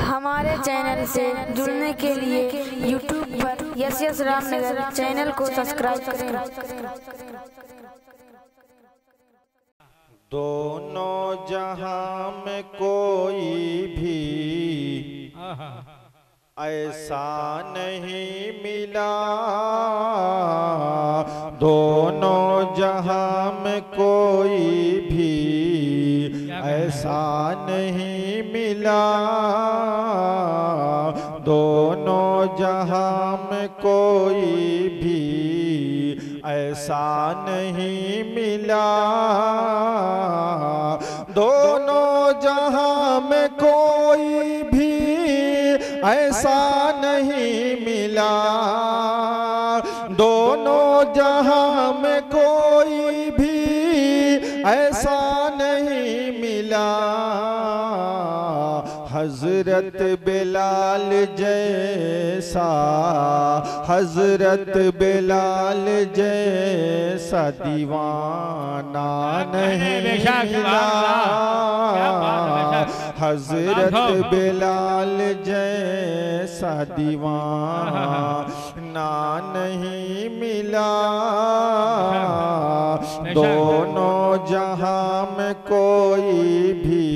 हमारे चैनल से जुड़ने के लिए YouTube पर यस रामनगर चैनल को सब्सक्राइब करें। दोनों जहां में कोई भी ऐसा नहीं मिला, दोनों जहां में कोई भी ऐसा नहीं मिला, दोनों जहां में कोई भी ऐसा नहीं मिला, दोनों जहां में कोई भी ऐसा नहीं मिला, दोनों जहां में कोई भी ऐसा नहीं मिला। हजरत बिलाल जैसा, हजरत बिलाल जैसा दीवाना नहीं मिला, हजरत बिलाल जैसा दीवाना नहीं मिला, दोनों जहां में कोई भी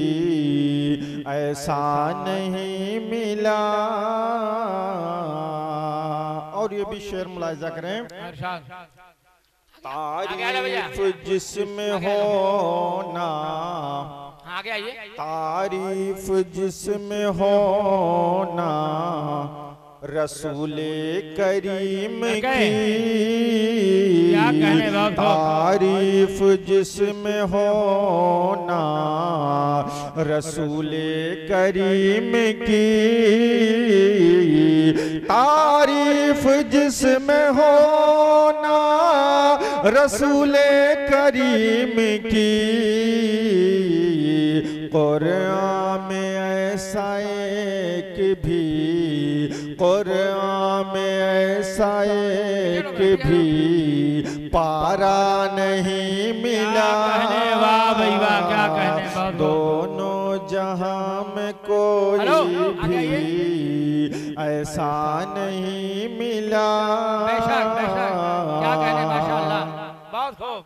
ऐसा नहीं मिला। और ये भी शेर मुलाहिजा करें, तारीफ जिसमें होना, तारीफ जिसमें होना रसूले करीम की, तारीफ जिसमें होना रसूले करीम की, तारीफ जिसमें होना रसूले करीम की, कुरान में ऐसा एक भी, कुरान में ऐसा एक भी पारा नहीं मिला, दोनों जहां में कोई भी ऐसा नहीं मिला। क्या कहने, माशाअल्लाह, बहुत खूब।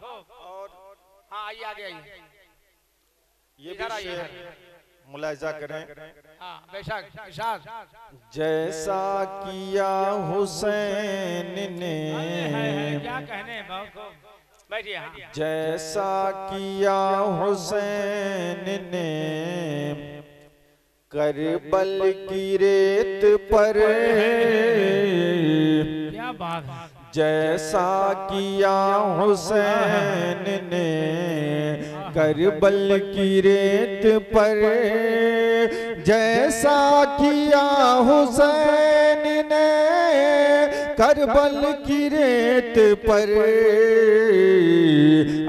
हाँ आइए आगे आइए, ये भी शेर मुलाहिजा करें। बेशक, जैसा किया हुसैन ने, क्या कहने, बहुत खूब, बैठिए। जैसा किया हुसैन ने करबल की रेत पर, क्या बात है, जैसा किया हुसैन ने करबल की रेत पर, जैसा किया हुसैन ने करबल की रेत पर,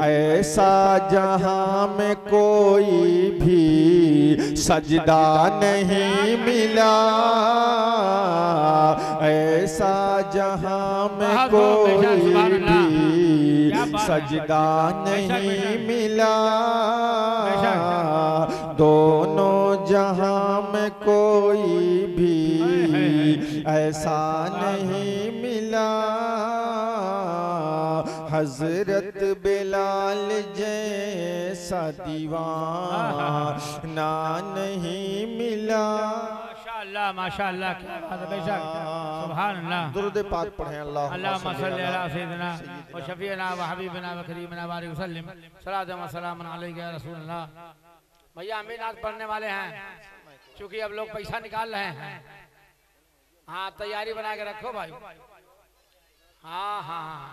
ऐसा जहां में कोई भी सजदा नहीं मिला, ऐसा जहां में कोई भी सजदा नहीं मिला, दोनों जहां में कोई भी ऐसा नहीं मिला। हजरत बिलाल जैसा दीवाना नहीं मिला। माशाअल्लाह माशाअल्लाह, क्या बात है, बेशक, सुभान अल्लाह। दुरूद पाक पढ़ें। अल्लाहुम्मा सल्ली अला सय्यिदिना व शफीना व हबीबिना व करीमना बारिक वसल्लिम सलातन व सलामन अलैका या रसूलल्लाह। भैया हम भी नात पढ़ने वाले हैं, क्योंकि अब लोग पैसा निकाल रहे हैं। हाँ तैयारी बना के रखो भाई। हाँ हाँ हाँ,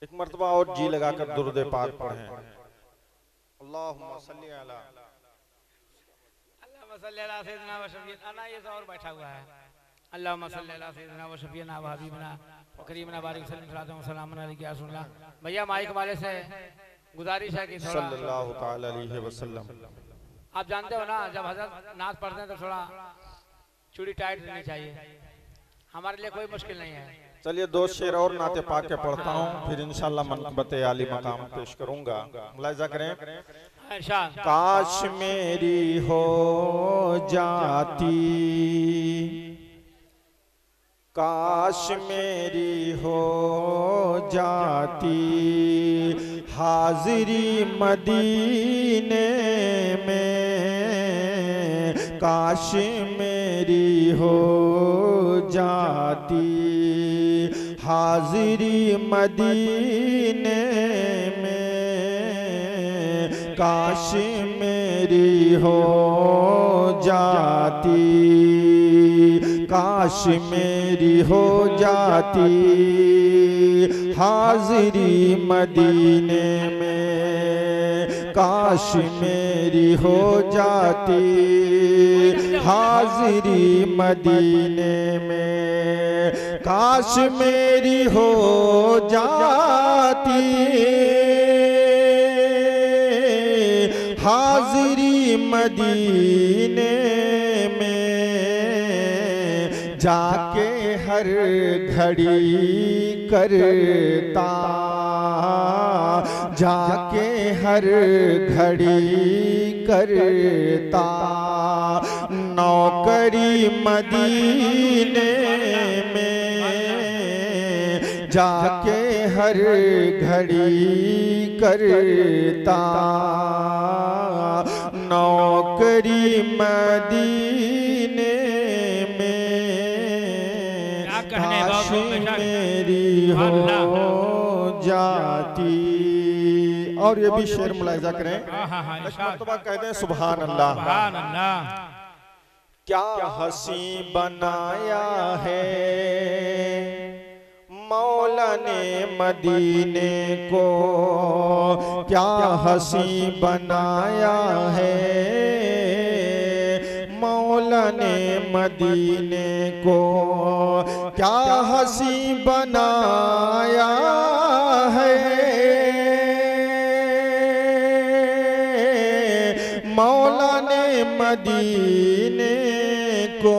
एक मर्तबा और जी लगाकर दुरूद पाक पढ़ें। अल्लाहुम्मा सल्ली अला, अल्लाहुम्मा सल्ली अला सय्यिदिना व शफीना, ये तो और बैठा हुआ है। अल्लाहुम्मा सल्ली अला सय्यिदिना व शफीना व हबीबना व करीमना बारिक वसल्लम सलातन व सलामन अलैका या रसूलल्लाह। भैया माइक वाले से गुजारिश है कि सल्लल्लाहु तआला अलैहि वसल्लम, आप जानते हो ना, जब हजरत नात पढ़ते हैं तो थोड़ा चूड़ी टाइट रहनी चाहिए, हमारे लिए कोई मुश्किल नहीं है। चलिए दो शेर और नाते पाक के पढ़ता हूँ, फिर इंशाल्लाह मनक़बत आली मकाम पेश करूंगा। मुलाहिजा करें। इरशाद। काश मेरी हो जाती, काश मेरी हो जाती हाजिरी मदीने में, काश मेरी हो जाती हाजिरी मदीने में, काश मेरी हो जाती, काश मेरी हो जाती हाजिरी मदीने में, काश मेरी हो जाती हाजिरी मदीने में, काश मेरी हो जाती हाजिरी मदीने में, जाके हर घड़ी करता, जाके हर घड़ी करता नौकरी मदीने में, जाके हर घड़ी करता नौकरी मदीने में, काश मेरी हो जाती। और ये भी शेर मुलाहिजा करें, मर्तबा कहते हैं सुभान अल्लाह, सुभान अल्लाह। क्या हसी बनाया है मौला ने मदीने को, क्या हसी बनाया है मौला ने मदीने को, क्या हसी बनाया है मौला ने मदीने को,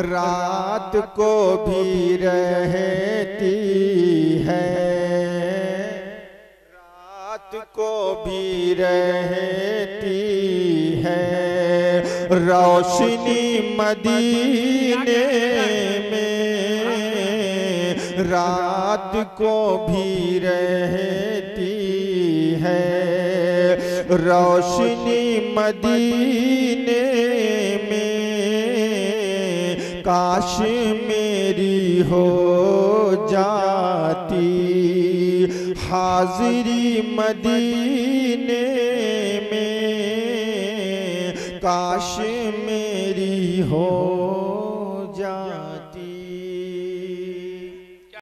रात को भी रहती है, रात को भी रहती है रोशनी मदीने में, रात को भी रहती है रोशनी मदीने में, काश मेरी हो जाती हाजिरी मदीने में, काश मेरी हो जाती।